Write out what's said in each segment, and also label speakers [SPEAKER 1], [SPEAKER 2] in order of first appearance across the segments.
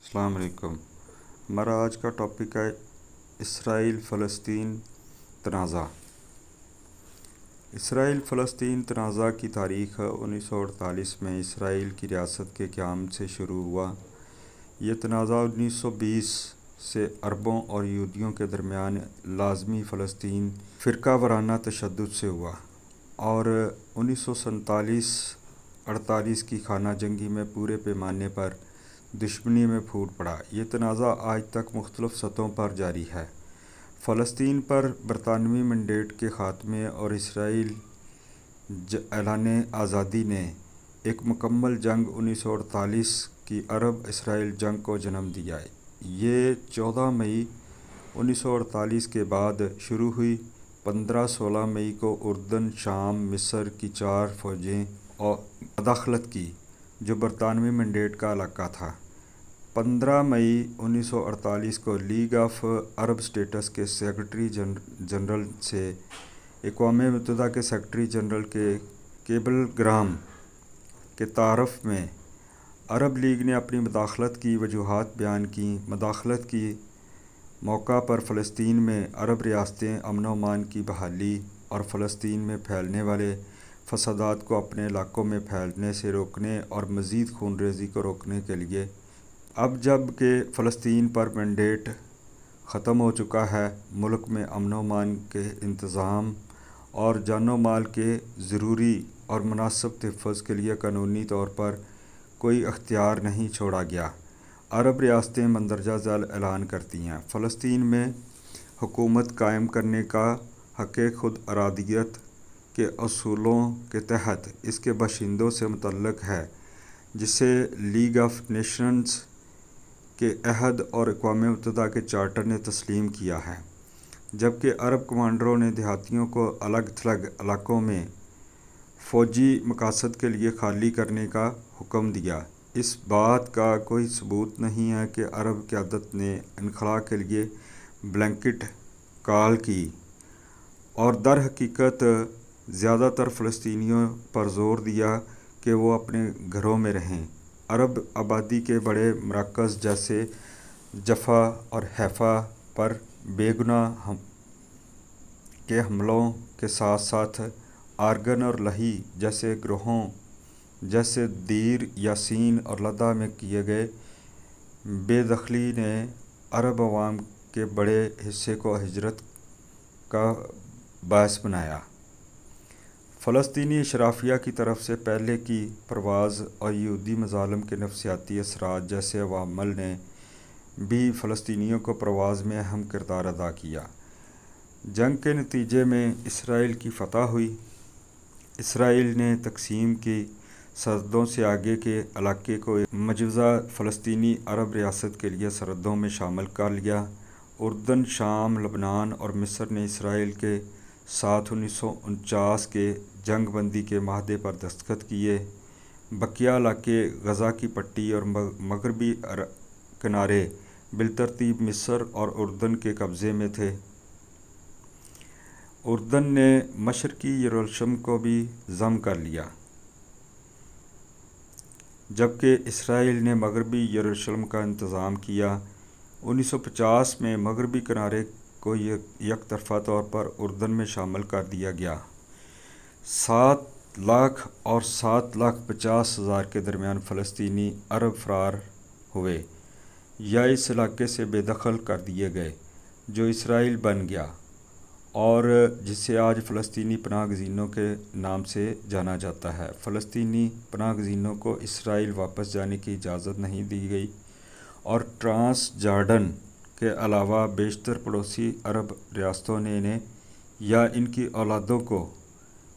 [SPEAKER 1] السلام علیکم۔ ہمارا آج کا ٹاپک ہے اسرائیل فلسطین تنازع۔ اسرائیل فلسطین تنازع کی تاریخ 1948 میں اسرائیل کی ریاست کے قیام سے شروع ہوا۔ یہ تنازع 1920 سے عربوں اور یہودیوں کے درمیان لازمی فلسطین فرقہ وارانہ تشدد سے ہوا اور 1947-48 کی خانہ جنگی میں پورے پیمانے پر دشمنی میں پھوٹ پڑا۔ یہ تنازع آج تک مختلف سطحوں پر جاری ہے۔ فلسطین پر برطانوی مینڈیٹ کے خاتمے اور اسرائیل اعلان آزادی نے ایک مکمل جنگ 1948 کی عرب اسرائیل جنگ کو جنم دیا۔ یہ 14 مئی 1948 کے بعد شروع ہوئی۔ 15-16 مئی کو اردن، شام، مصر کی 4 فوجیں اور مداخلت کی جو برطانوی مینڈیٹ کا علاقہ تھا۔ 15 مئی 1948 کو لیگ آف عرب اسٹیٹس کے سیکرٹری جنرل سے اقوام متحدہ کے سیکرٹری جنرل کے کیبل گرام کے تعارف میں عرب لیگ نے اپنی مداخلت کی وجوہات بیان کیں۔ مداخلت کی موقع پر فلسطین میں عرب ریاستیں امن و امان کی بحالی اور فلسطین میں پھیلنے والے فسادات کو اپنے علاقوں میں پھیلنے سے روکنے اور مزید خون ریزی کو روکنے کے لیے اب جب کہ فلسطین پر مینڈیٹ ختم ہو چکا ہے، ملک میں امن و امان کے انتظام اور جان و مال کے ضروری اور مناسب تحفظ کے لیے قانونی طور پر کوئی اختیار نہیں چھوڑا گیا۔ عرب ریاستیں مندرجہ ذیل اعلان کرتی ہیں: فلسطین میں حکومت قائم کرنے کا حق خود ارادیت کے اصولوں کے تحت اس کے باشندوں سے متعلق ہے، جسے لیگ آف نیشنز کے عہد اور اقوام متحدہ کے چارٹر نے تسلیم کیا ہے، جبکہ عرب کمانڈروں نے دیہاتیوں کو الگ تھلگ علاقوں میں فوجی مقاصد کے لیے خالی کرنے کا حکم دیا۔ اس بات کا کوئی ثبوت نہیں ہے کہ عرب قیادت نے انخلاء کے لیے بلینکٹ کال کی اور در حقیقت زیادہ تر فلسطینیوں پر زور دیا کہ وہ اپنے گھروں میں رہیں۔ عرب آبادی کے بڑے مراکز جیسے جفا اور حیفا پر بے گناہ کے حملوں کے ساتھ ساتھ آرگن اور لہی جیسے گروہوں جیسے دیر یاسین اور لدا میں کیے گئے بے دخلی نے عرب عوام کے بڑے حصے کو ہجرت کا باعث بنایا۔ فلسطینی اشرافیہ کی طرف سے پہلے کی پرواز اور یہودی مظالم کے نفسیاتی اثرات جیسے عوامل نے بھی فلسطینیوں کو پرواز میں اہم کردار ادا کیا۔ جنگ کے نتیجے میں اسرائیل کی فتح ہوئی۔ اسرائیل نے تقسیم کی سرحدوں سے آگے کے علاقے کو مجوزہ فلسطینی عرب ریاست کے لیے سرحدوں میں شامل کر لیا۔ اردن، شام، لبنان اور مصر نے اسرائیل کے ساتھ 1949 کے جنگ بندی کے معاہدے پر دستخط کیے۔ بقیہ علاقے غزہ کی پٹی اور مغربی کنارے بالترتیب مصر اور اردن کے قبضے میں تھے۔ اردن نے مشرقی یروشلم کو بھی ضم کر لیا، جبکہ اسرائیل نے مغربی یروشلم کا انتظام کیا۔ 1950 میں مغربی کنارے کو یک طرفہ طور پر اردن میں شامل کر دیا گیا۔ 7 لاکھ اور 7,50,000 کے درمیان فلسطینی عرب فرار ہوئے یا اس علاقے سے بے دخل کر دیے گئے جو اسرائیل بن گیا اور جسے آج فلسطینی پناہ گزینوں کے نام سے جانا جاتا ہے۔ فلسطینی پناہ گزینوں کو اسرائیل واپس جانے کی اجازت نہیں دی گئی اور ٹرانس جارڈن کے علاوہ بیشتر پڑوسی عرب ریاستوں نے انہیں یا ان کی اولادوں کو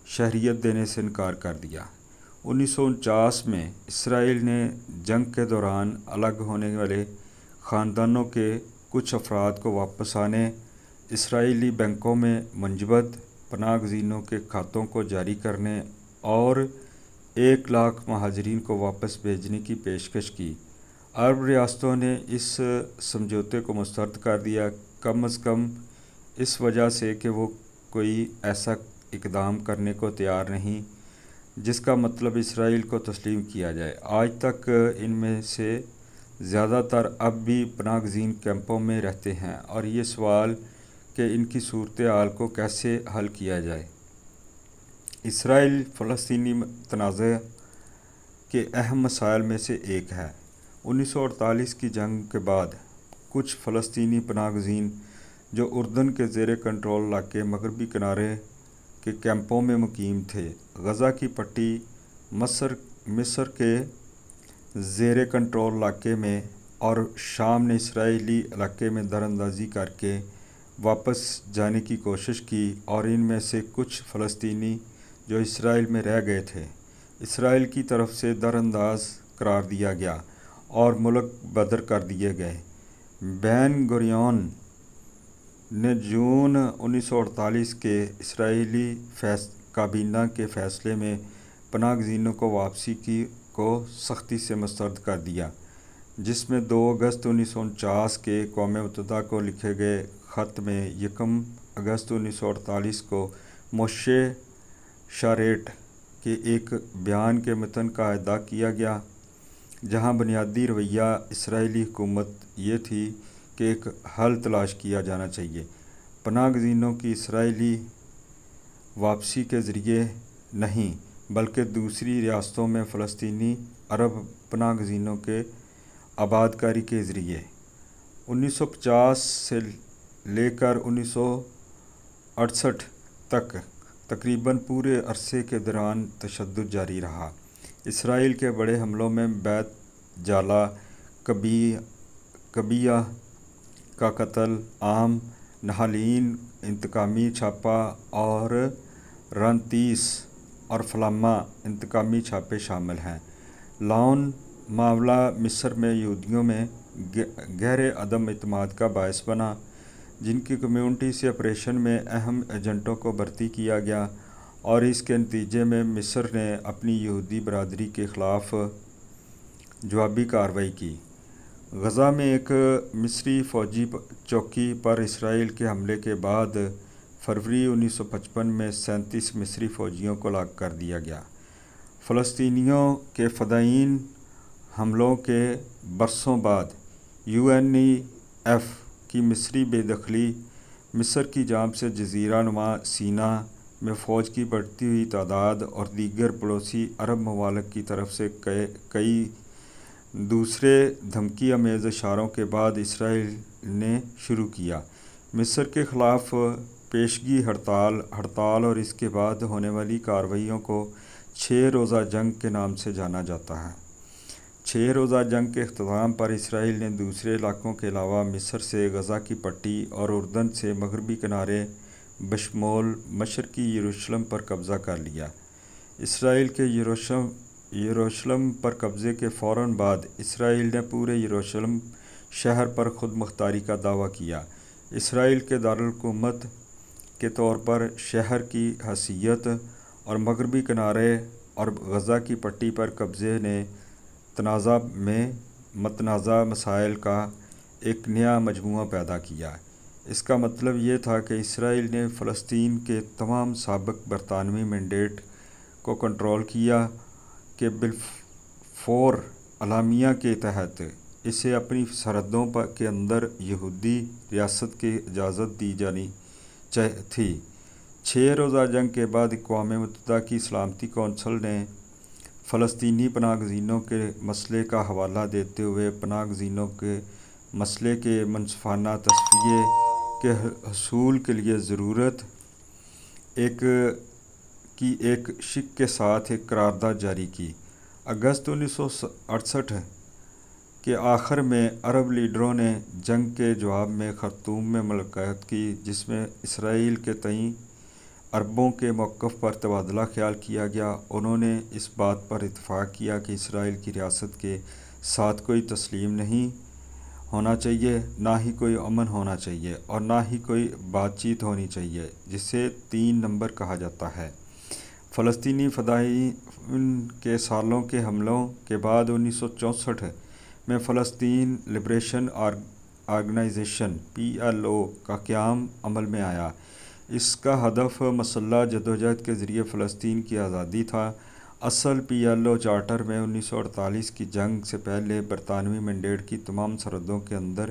[SPEAKER 1] شہریت دینے سے انکار کر دیا۔ 1949 میں اسرائیل نے جنگ کے دوران الگ ہونے والے خاندانوں کے کچھ افراد کو واپس آنے، اسرائیلی بینکوں میں منجمد پناہ گزینوں کے کھاتوں کو جاری کرنے اور 1,00,000 مہاجرین کو واپس بھیجنے کی پیشکش کی۔ عرب ریاستوں نے اس سمجھوتے کو مسترد کر دیا، کم از کم اس وجہ سے کہ وہ کوئی ایسا اقدام کرنے کو تیار نہیں جس کا مطلب اسرائیل کو تسلیم کیا جائے۔ آج تک ان میں سے زیادہ تر اب بھی پناہ گزین کیمپوں میں رہتے ہیں، اور یہ سوال کہ ان کی صورتحال کو کیسے حل کیا جائے۔ اسرائیل فلسطینی تنازع کے اہم مسائل میں سے ایک ہے۔ 1948 کی جنگ کے بعد کچھ فلسطینی پناہ گزین جو اردن کے زیر کنٹرول علاقے مغربی کنارے کے کیمپوں میں مقیم تھے، غزہ کی پٹی مصر کے زیر کنٹرول علاقے میں اور شام نے اسرائیلی علاقے میں دراندازی کر کے واپس جانے کی کوشش کی، اور ان میں سے کچھ فلسطینی جو اسرائیل میں رہ گئے تھے اسرائیل کی طرف سے درانداز قرار دیا گیا اور ملک بدر کر دیے گئے۔ بین گوریون نے جون 1948 کے اسرائیلی کابینہ کے فیصلے میں پناہ گزینوں کو واپسی کو سختی سے مسترد کر دیا، جس میں 2 اگست 1949 کے اقوام متحدہ کو لکھے گئے خط میں 1 اگست 1948 کو موشے شاریٹ کے ایک بیان کے متن کا اعادہ کیا گیا، جہاں بنیادی رویہ اسرائیلی حکومت یہ تھی کہ ایک حل تلاش کیا جانا چاہیے، پناہ گزینوں کی اسرائیلی واپسی کے ذریعے نہیں بلکہ دوسری ریاستوں میں فلسطینی عرب پناہ گزینوں کے آباد کاری کے ذریعے۔ 1950 سے لے کر 1968 تک تقریباً پورے عرصے کے دوران تشدد جاری رہا۔ اسرائیل کے بڑے حملوں میں بیت جالا، کبیہ کا قتل عام، نہالین، انتقامی چھاپہ اور رامتیس اور فلامہ انتقامی چھاپے شامل ہیں۔ لاون معاملہ مصر میں یہودیوں میں گہرے عدم اعتماد کا باعث بنا، جن کی کمیونٹی سے آپریشن میں اہم ایجنٹوں کو بھرتی کیا گیا، اور اس کے نتیجے میں مصر نے اپنی یہودی برادری کے خلاف جوابی کارروائی کی۔ غزہ میں ایک مصری فوجی چوکی پر اسرائیل کے حملے کے بعد فروری 1955 میں 37 مصری فوجیوں کو ہلاک کر دیا گیا۔ فلسطینیوں کے فدائین حملوں کے برسوں بعد UNEF کی مصری بے دخلی، مصر کی جانب سے جزیرہ نما سینا میں فوج کی بڑھتی ہوئی تعداد اور دیگر پڑوسی عرب ممالک کی طرف سے کئی دوسرے دھمکی آمیز اشاروں کے بعد اسرائیل نے شروع کیا مصر کے خلاف پیشگی ہڑتال اور اس کے بعد ہونے والی کارروائیوں کو 6 روزہ جنگ کے نام سے جانا جاتا ہے۔ 6 روزہ جنگ کے اختتام پر اسرائیل نے دوسرے علاقوں کے علاوہ مصر سے غزہ کی پٹی اور اردن سے مغربی کنارے بشمول مشرقی یروشلم پر قبضہ کر لیا۔ اسرائیل کے یروشلم پر قبضے کے فوراً بعد اسرائیل نے پورے یروشلم شہر پر خود مختاری کا دعویٰ کیا۔ اسرائیل کے دارالحکومت کے طور پر شہر کی حیثیت اور مغربی کنارے اور غزہ کی پٹی پر قبضے نے تنازع میں متنازع مسائل کا ایک نیا مجموعہ پیدا کیا۔ اس کا مطلب یہ تھا کہ اسرائیل نے فلسطین کے تمام سابق برطانوی مینڈیٹ کو کنٹرول کیا کہ بالفور اعلامیہ کے تحت اسے اپنی سرحدوں کے اندر یہودی ریاست کی اجازت دی جانی تھی۔ 6 روزہ جنگ کے بعد اقوام متحدہ کی سلامتی کونسل نے فلسطینی پناہ گزینوں کے مسئلے کا حوالہ دیتے ہوئے پناہ گزینوں کے مسئلے کے منصفانہ تصفیے کے حصول کے لیے ضرورت کی ایک شق کے ساتھ ایک قرارداد جاری کی۔ اگست 1968 کے آخر میں عرب لیڈروں نے جنگ کے جواب میں خرطوم میں ملاقات کی، جس میں اسرائیل کے تئیں عربوں کے موقف پر تبادلہ خیال کیا گیا۔ انہوں نے اس بات پر اتفاق کیا کہ اسرائیل کی ریاست کے ساتھ کوئی تسلیم نہیں ہونا چاہیے، نہ ہی کوئی امن ہونا چاہیے اور نہ ہی کوئی بات چیت ہونی چاہیے، جسے 3 نمبر کہا جاتا ہے۔ فلسطینی فدائین کے سالوں کے حملوں کے بعد 1964 میں فلسطین لبریشن آرگنائزیشن PLO کا قیام عمل میں آیا۔ اس کا ہدف مسلح جدوجہد کے ذریعے فلسطین کی آزادی تھا اصل پی ایل او چارٹر میں 1948 کی جنگ سے پہلے برطانوی مینڈیٹ کی تمام سرحدوں کے اندر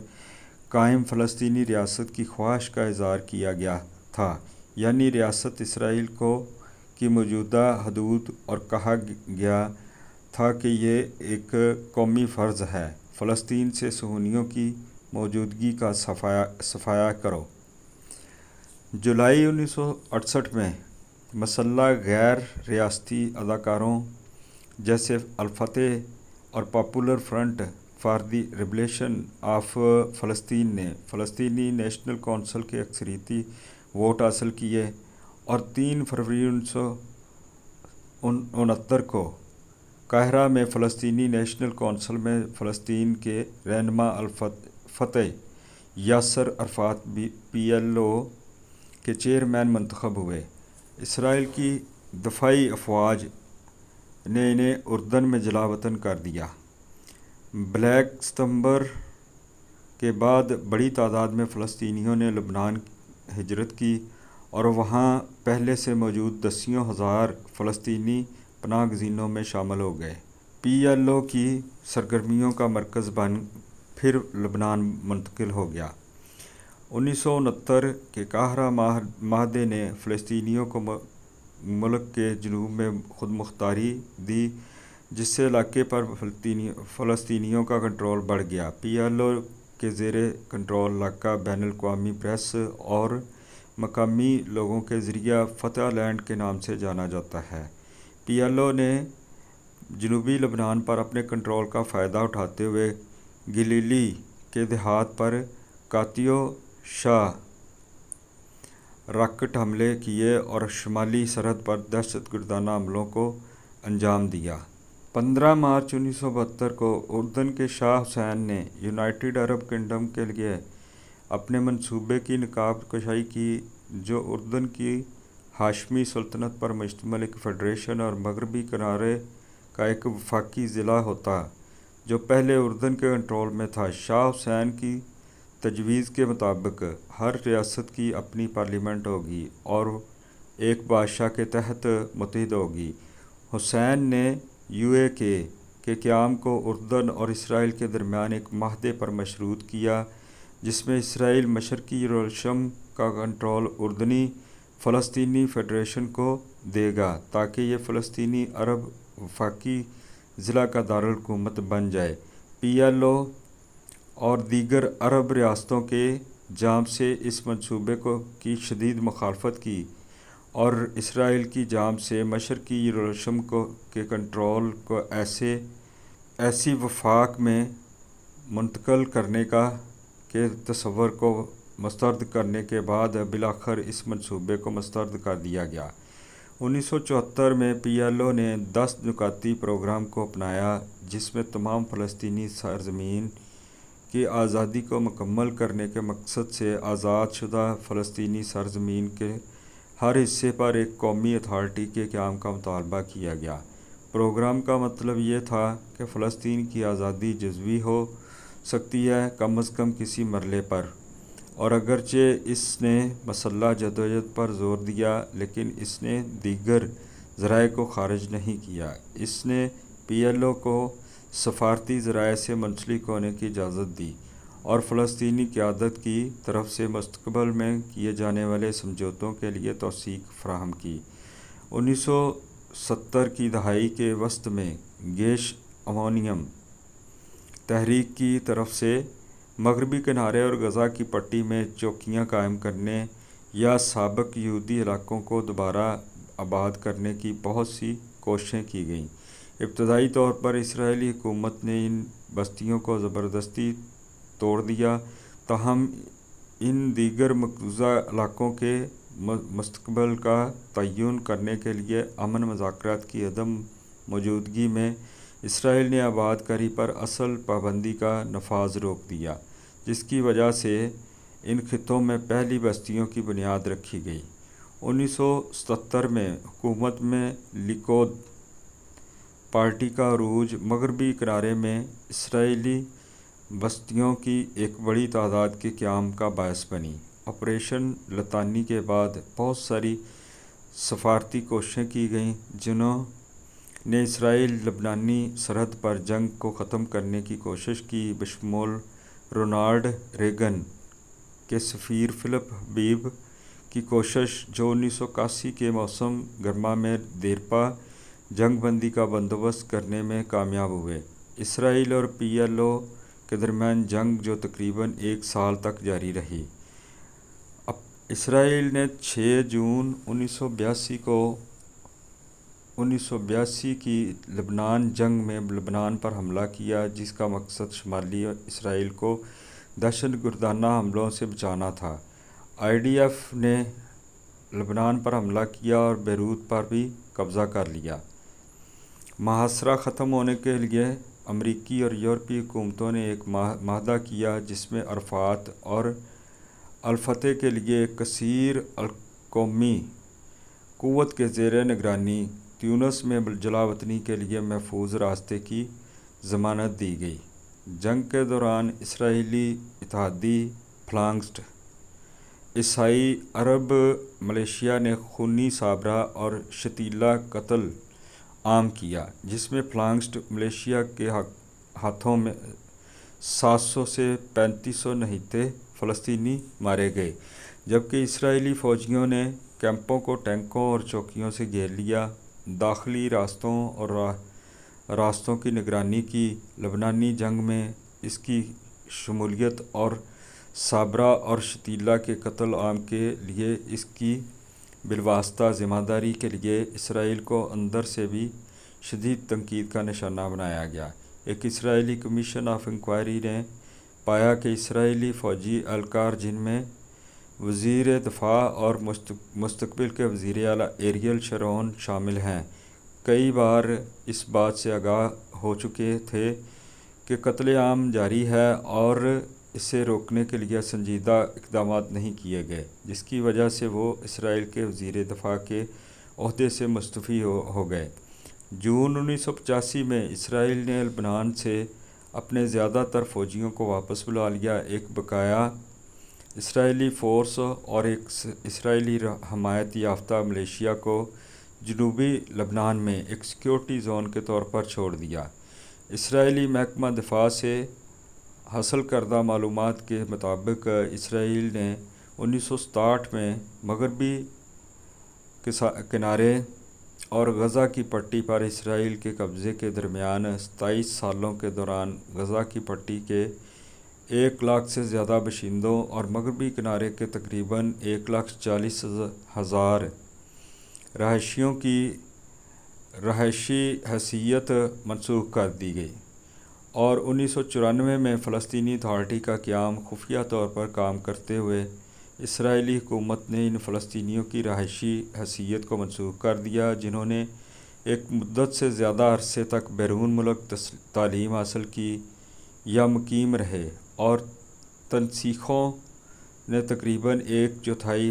[SPEAKER 1] قائم فلسطینی ریاست کی خواہش کا اظہار کیا گیا تھا، یعنی ریاست اسرائیل کی موجودہ حدود، اور کہا گیا تھا کہ یہ ایک قومی فرض ہے فلسطین سے صہیونیوں کی موجودگی کا صفایا کرو۔ جولائی 1968 میں مسلح غیر ریاستی اداروں جیسے الفتح اور popular front for the liberation of فلسطین نے فلسطینی نیشنل کونسل کے اکثریتی ووٹ حاصل کیے اور 3 فروری 1969 کو قاہرہ میں فلسطینی نیشنل کونسل میں فلسطین کے رہنما الفتح یاسر عرفات پی ایل او کے چیئرمین منتخب ہوئے۔ اسرائیل کی دفاعی افواج نے انہیں اردن میں جلا وطن کر دیا۔ بلیک ستمبر کے بعد بڑی تعداد میں فلسطینیوں نے لبنان ہجرت کی اور وہاں پہلے سے موجود دسیوں ہزار فلسطینی پناہ گزینوں میں شامل ہو گئے۔ پی ایل او کی سرگرمیوں کا مرکز پھر لبنان منتقل ہو گیا۔ 1969 کے قاہرہ معاہدے نے فلسطینیوں کو ملک کے جنوب میں خود مختاری دی، جس سے علاقے پر فلسطینیوں کا کنٹرول بڑھ گیا۔ پی ایل او کے زیر کنٹرول علاقہ بین الاقوامی پریس اور مقامی لوگوں کے ذریعہ فتح لینڈ کے نام سے جانا جاتا ہے۔ پی ایل او نے جنوبی لبنان پر اپنے کنٹرول کا فائدہ اٹھاتے ہوئے گلیلی کے دیہات پر کاتیو شاہ راکٹ حملے کیے اور شمالی سرحد پر دہشت گردانہ حملوں کو انجام دیا۔ 15 مارچ 1972 کو اردن کے شاہ حسین نے یونائیٹڈ عرب کنگڈم کے لیے اپنے منصوبے کی نقاب کشائی کی، جو اردن کی ہاشمی سلطنت پر مشتمل ایک فیڈریشن اور مغربی کنارے کا ایک وفاقی ضلع ہوتا، جو پہلے اردن کے کنٹرول میں تھا۔ شاہ حسین کی تجویز کے مطابق ہر ریاست کی اپنی پارلیمنٹ ہوگی اور ایک بادشاہ کے تحت متحد ہوگی۔ حسین نے یو اے کے قیام کو اردن اور اسرائیل کے درمیان ایک معاہدے پر مشروط کیا، جس میں اسرائیل مشرقی یروشلم کا کنٹرول اردنی فلسطینی فیڈریشن کو دے گا تاکہ یہ فلسطینی عرب وفاقی ضلع کا دارالحکومت بن جائے۔ پی ایل او اور دیگر عرب ریاستوں کے جانب سے اس منصوبے کی شدید مخالفت کی اور اسرائیل کی جانب سے مشرقی یروشلم کے کنٹرول کو ایسی وفاق میں منتقل کرنے کے تصور کو مسترد کرنے کے بعد بالآخر اس منصوبے کو مسترد کر دیا گیا۔ 1974 میں پی ایل او نے 10 نکاتی پروگرام کو اپنایا، جس میں تمام فلسطینی سرزمین کی آزادی کو مکمل کرنے کے مقصد سے آزاد شدہ فلسطینی سرزمین کے ہر حصے پر ایک قومی اتھارٹی کے قیام کا مطالبہ کیا گیا۔ پروگرام کا مطلب یہ تھا کہ فلسطین کی آزادی جزوی ہو سکتی ہے، کم از کم کسی مرحلے پر، اور اگرچہ اس نے مسلح جدوجہد پر زور دیا، لیکن اس نے دیگر ذرائع کو خارج نہیں کیا۔ اس نے پی ایل او کو سفارتی ذرائع سے منسلک ہونے کی اجازت دی اور فلسطینی قیادت کی طرف سے مستقبل میں کیے جانے والے سمجھوتوں کے لیے توثیق فراہم کی۔ 1970 کی دہائی کے وسط میں گیش امونیم تحریک کی طرف سے مغربی کنارے اور غزہ کی پٹی میں چوکیاں قائم کرنے یا سابق یہودی علاقوں کو دوبارہ آباد کرنے کی بہت سی کوششیں کی گئیں۔ ابتدائی طور پر اسرائیلی حکومت نے ان بستیوں کو زبردستی توڑ دیا، تاہم ان دیگر مقبوضہ علاقوں کے مستقبل کا تعین کرنے کے لیے امن مذاکرات کی عدم موجودگی میں اسرائیل نے آباد کاری پر اصل پابندی کا نفاذ روک دیا، جس کی وجہ سے ان خطوں میں پہلی بستیوں کی بنیاد رکھی گئی۔ 1977 میں حکومت میں لیکود پارٹی کا عروج مغربی کنارے میں اسرائیلی بستیوں کی ایک بڑی تعداد کے قیام کا باعث بنی۔ آپریشن لطانی کے بعد بہت ساری سفارتی کوششیں کی گئیں، جنہوں نے اسرائیل لبنانی سرحد پر جنگ کو ختم کرنے کی کوشش کی، بشمول رونالڈ ریگن کے سفیر فلپ حبیب کی کوشش، جو 1981 کے موسم گرما میں دیرپا جنگ بندی کا بندوبست کرنے میں کامیاب ہوئے۔ اسرائیل اور پی ایل او کے درمیان جنگ، جو تقریباً 1 سال تک جاری رہی۔ اسرائیل نے 6 جون 1982 کی لبنان جنگ میں لبنان پر حملہ کیا، جس کا مقصد شمالی اسرائیل کو دہشت گردانہ حملوں سے بچانا تھا۔ آئی ڈی ایف نے لبنان پر حملہ کیا اور بیروت پر بھی قبضہ کر لیا۔ محاصرہ ختم ہونے کے لیے امریکی اور یورپی حکومتوں نے ایک معاہدہ کیا، جس میں عرفات اور الفتح کے لیے ایک کثیر القومی قوت کے زیر نگرانی تیونس میں جلاوطنی کے لیے محفوظ راستے کی ضمانت دی گئی۔ جنگ کے دوران اسرائیلی اتحادی فلانکسٹ عیسائی عرب ملیشیا نے خونی سابرہ اور شتیلا قتل عام کیا، جس میں فلانکسٹ ملیشیا کے ہاتھوں میں 700 سے 3500 نہتے فلسطینی مارے گئے، جبکہ اسرائیلی فوجیوں نے کیمپوں کو ٹینکوں اور چوکیوں سے گھیر لیا۔ داخلی راستوں اور راستوں کی نگرانی کی۔ لبنانی جنگ میں اس کی شمولیت اور سابرہ اور شتیلا کے قتل عام کے لیے اس کی بالواسطہ ذمہ داری کے لیے اسرائیل کو اندر سے بھی شدید تنقید کا نشانہ بنایا گیا۔ ایک اسرائیلی کمیشن آف انکوائری نے پایا کہ اسرائیلی فوجی اہلکار، جن میں وزیر دفاع اور مستقبل کے وزیر اعلیٰ ایریل شرون شامل ہیں، کئی بار اس بات سے آگاہ ہو چکے تھے کہ قتل عام جاری ہے اور اسے روکنے کے لیے سنجیدہ اقدامات نہیں کیے گئے، جس کی وجہ سے وہ اسرائیل کے وزیر دفاع کے عہدے سے مستعفی ہو گئے۔ جون 1985 میں اسرائیل نے لبنان سے اپنے زیادہ تر فوجیوں کو واپس بلا لیا۔ ایک بقایا اسرائیلی فورس اور ایک اسرائیلی حمایت یافتہ ملیشیا کو جنوبی لبنان میں ایک سیکیورٹی زون کے طور پر چھوڑ دیا۔ اسرائیلی محکمہ دفاع سے حاصل کردہ معلومات کے مطابق اسرائیل نے 1967 میں مغربی کنارے اور غزہ کی پٹی پر اسرائیل کے قبضے کے درمیان 27 سالوں کے دوران غزہ کی پٹی کے 1 لاکھ سے زیادہ باشندوں اور مغربی کنارے کے تقریباً 1,40,000 رہائشیوں کی رہائشی حیثیت منسوخ کر دی گئی، اور 1994 میں فلسطینی اتھارٹی کا قیام خفیہ طور پر کام کرتے ہوئے اسرائیلی حکومت نے ان فلسطینیوں کی رہائشی حیثیت کو منسوخ کر دیا، جنہوں نے ایک مدت سے زیادہ عرصے تک بیرون ملک تعلیم حاصل کی یا مقیم رہے، اور تنسیخوں نے تقریباً 1/4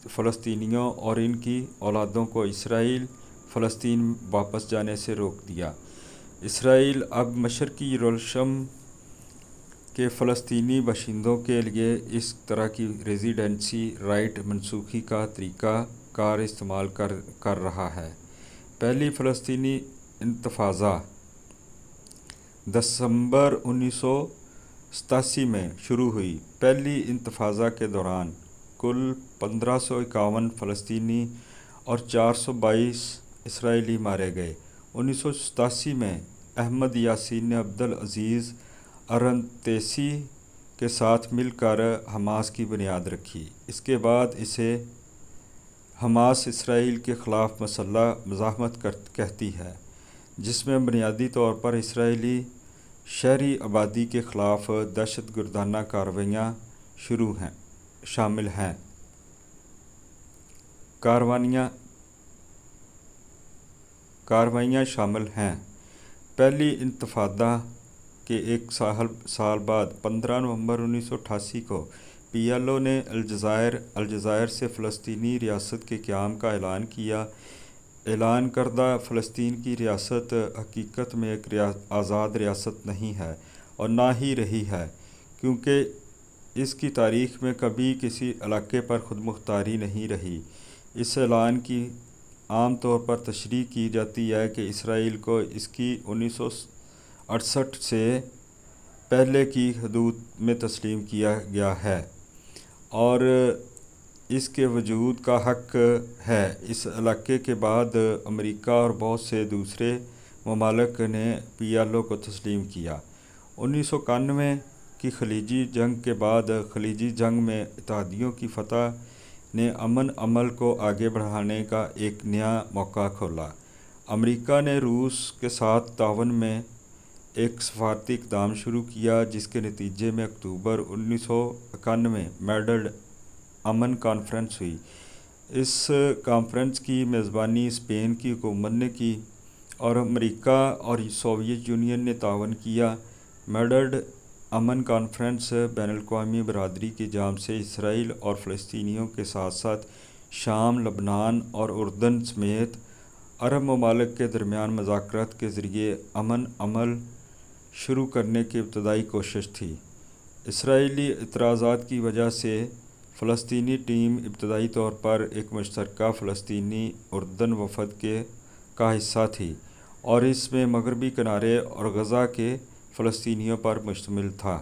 [SPEAKER 1] فلسطینیوں اور ان کی اولادوں کو اسرائیل فلسطین واپس جانے سے روک دیا۔ اسرائیل اب مشرقی یروشلم کے فلسطینی باشندوں کے لیے اس طرح کی ریزیڈنسی رائٹ منسوخی کا طریقہ کار استعمال کر رہا ہے۔ پہلی فلسطینی انتفاضہ دسمبر 1987 میں شروع ہوئی۔ پہلی انتفاضہ کے دوران کل 1551 فلسطینی اور 422 اسرائیلی مارے گئے۔ 1987 میں احمد یاسین نے عبدالعزیز ارنتیسی کے ساتھ مل کر حماس کی بنیاد رکھی۔ اس کے بعد اسے حماس اسرائیل کے خلاف مسلح مزاحمت کہتی ہے، جس میں بنیادی طور پر اسرائیلی شہری آبادی کے خلاف دہشت گردانہ کارروائیاں شامل ہیں۔ پہلی انتفاضہ کے 1 سال بعد 15 نومبر 1988 کو پی ایل او نے الجزائر سے فلسطینی ریاست کے قیام کا اعلان کیا۔ اعلان کردہ فلسطین کی ریاست حقیقت میں ایک آزاد ریاست نہیں ہے اور نہ ہی رہی ہے، کیونکہ اس کی تاریخ میں کبھی کسی علاقے پر خود مختاری نہیں رہی۔ اس اعلان کی عام طور پر تشریح کی جاتی ہے کہ اسرائیل کو اس کی 1968 سے پہلے کی حدود میں تسلیم کیا گیا ہے اور اس کے وجود کا حق ہے۔ اس علاقے کے بعد امریکہ اور بہت سے دوسرے ممالک نے PLO کو تسلیم کیا۔ 1991 کی خلیجی جنگ کے بعد خلیجی جنگ میں اتحادیوں کی فتح نے امن عمل کو آگے بڑھانے کا ایک نیا موقع کھولا۔ امریکہ نے روس کے ساتھ تعاون میں ایک سفارتی اقدام شروع کیا جس کے نتیجے میں اکتوبر 1991 میں میڈرڈ امن کانفرنس ہوئی۔ اس کانفرنس کی میزبانی اسپین کی حکومت نے کی اور امریکہ اور سوویت یونین نے تعاون کیا۔ میڈرڈ امن کانفرنس بین الاقوامی برادری کی جانب سے اسرائیل اور فلسطینیوں کے ساتھ ساتھ شام، لبنان اور اردن سمیت عرب ممالک کے درمیان مذاکرات کے ذریعے امن عمل شروع کرنے کی ابتدائی کوشش تھی۔ اسرائیلی اعتراضات کی وجہ سے فلسطینی ٹیم ابتدائی طور پر ایک مشترکہ فلسطینی اردن وفد کا حصہ تھی اور اس میں مغربی کنارے اور غزہ کے فلسطینیوں پر مشتمل تھا۔